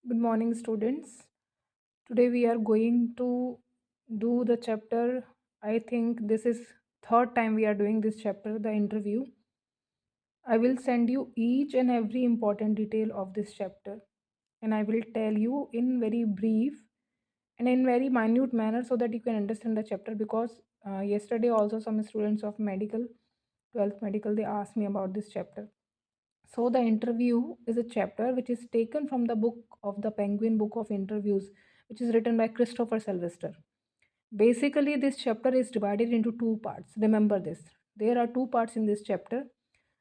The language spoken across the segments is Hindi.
Good morning, students. Today we are going to do the chapter. I think this is third time we are doing this chapter, the interview. I will send you each and every important detail of this chapter, and I will tell you in very brief and in very minute manner so that you can understand the chapter. Because yesterday also some students of medical, 12th medical, they asked me about this chapter. So, the interview is a chapter which is taken from the book of the Penguin Book of Interviews, which is written by Christopher Sylvester. Basically, this chapter is divided into two parts. Remember this. There are two parts in this chapter.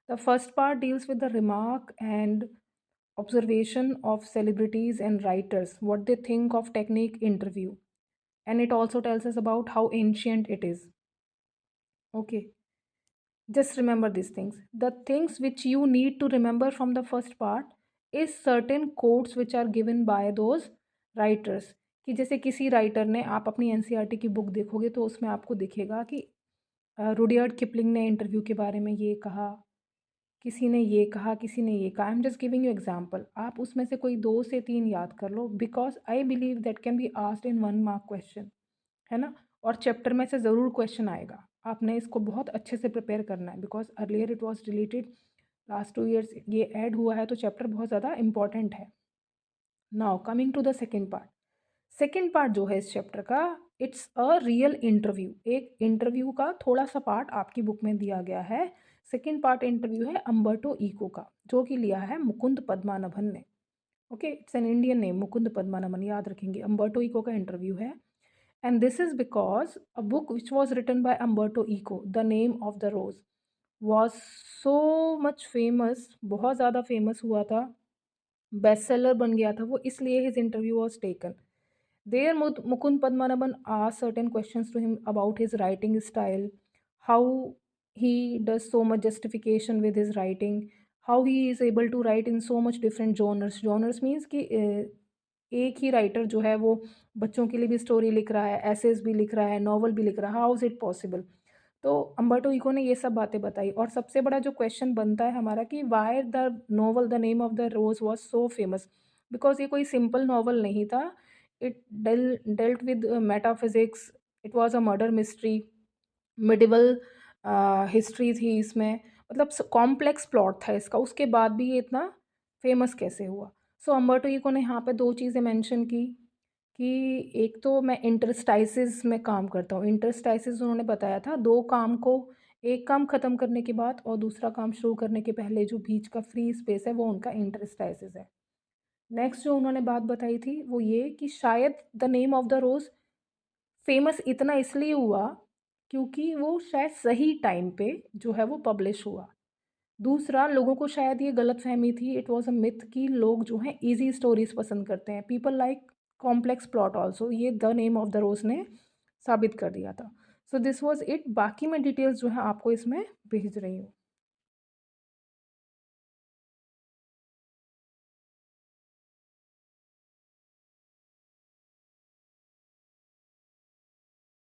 The first part deals with the remark and observation of celebrities and writers, what they think of technique interview. And it also tells us about how ancient it is. Okay. Just remember these things. The things which you need to remember from the first part is certain quotes which are given by those writers. कि जैसे किसी राइटर ने, आप अपनी एनसीईआरटी की बुक देखोगे तो उसमें आपको दिखेगा कि रुडियार्ड किपलिंग ने इंटरव्यू के बारे में ये कहा, किसी ने ये कहा, किसी ने ये कहा। I am just giving you example. आप उसमें से कोई 2 से 3 याद कर लो, because I believe that can be asked in 1 mark question, है ना? और चैप्टर में से ज़रूर क्वेश्चन आएगा। आपने इसको बहुत अच्छे से प्रिपेयर करना है, because earlier it was deleted, last 2 years ये ऐड हुआ है, तो चैप्टर बहुत ज़्यादा इंपॉर्टेंट है। Now coming to the second part. Second part जो है इस चैप्टर का, इट्स अ रियल इंटरव्यू। एक इंटरव्यू का थोड़ा सा पार्ट आपकी बुक में दिया गया है। सेकेंड पार्ट इंटरव्यू है अम्बर्टो इको का, जो कि लिया है मुकुंद पद्मानाभन ने। Okay, it's an Indian name, Mukund Padmanabhan, याद रखेंगे। अम्बर्टो इको का इंटरव्यू है। And this is because a book which was written by Umberto Eco, The Name of the Rose, was so much famous, बहुत ज़्यादा फेमस हुआ था, बेस्ट सेलर बन गया था वो, इसलिए his interview was taken. There Mukund Padmanabhan asked certain questions to him about his writing style, how he does so much justification with his writing, how he is able to write in so much different genres. Genres means कि एक ही राइटर जो है वो बच्चों के लिए भी स्टोरी लिख रहा है, एसेज भी लिख रहा है, नॉवल भी लिख रहा है। How is it possible? तो अम्बर्टो इको ने ये सब बातें बताई। और सबसे बड़ा जो क्वेश्चन बनता है हमारा कि why the novel the name of the rose was so famous? Because ये कोई सिंपल नॉवल नहीं था। It dealt with metaphysics, it was a murder mystery, medieval history थी इसमें, मतलब कॉम्प्लेक्स प्लॉट था इसका। उसके बाद भी ये इतना फेमस कैसे हुआ? सो अम्बर्टो इको ने यहाँ पे 2 चीज़ें मेंशन की कि एक तो मैं इंटरस्टाइसिस में काम करता हूँ। इंटरस्टाइसिस उन्होंने बताया था 2 काम को, एक काम ख़त्म करने के बाद और दूसरा काम शुरू करने के पहले जो बीच का फ्री स्पेस है वो उनका इंटरस्टाइसिस है। नेक्स्ट जो उन्होंने बात बताई थी वो ये कि शायद the name of the rose famous इतना इसलिए हुआ क्योंकि वो शायद सही टाइम पे जो है वो पब्लिश हुआ। दूसरा, लोगों को शायद ये गलतफ़हमी थी, इट वाज़ अ मिथ कि लोग जो हैं ईज़ी स्टोरीज़ पसंद करते हैं। People like complex plot also, ये द नेम ऑफ द रोज़ ने साबित कर दिया था। So this was it. बाकी मैं डिटेल्स जो है आपको इसमें भेज रही हूँ।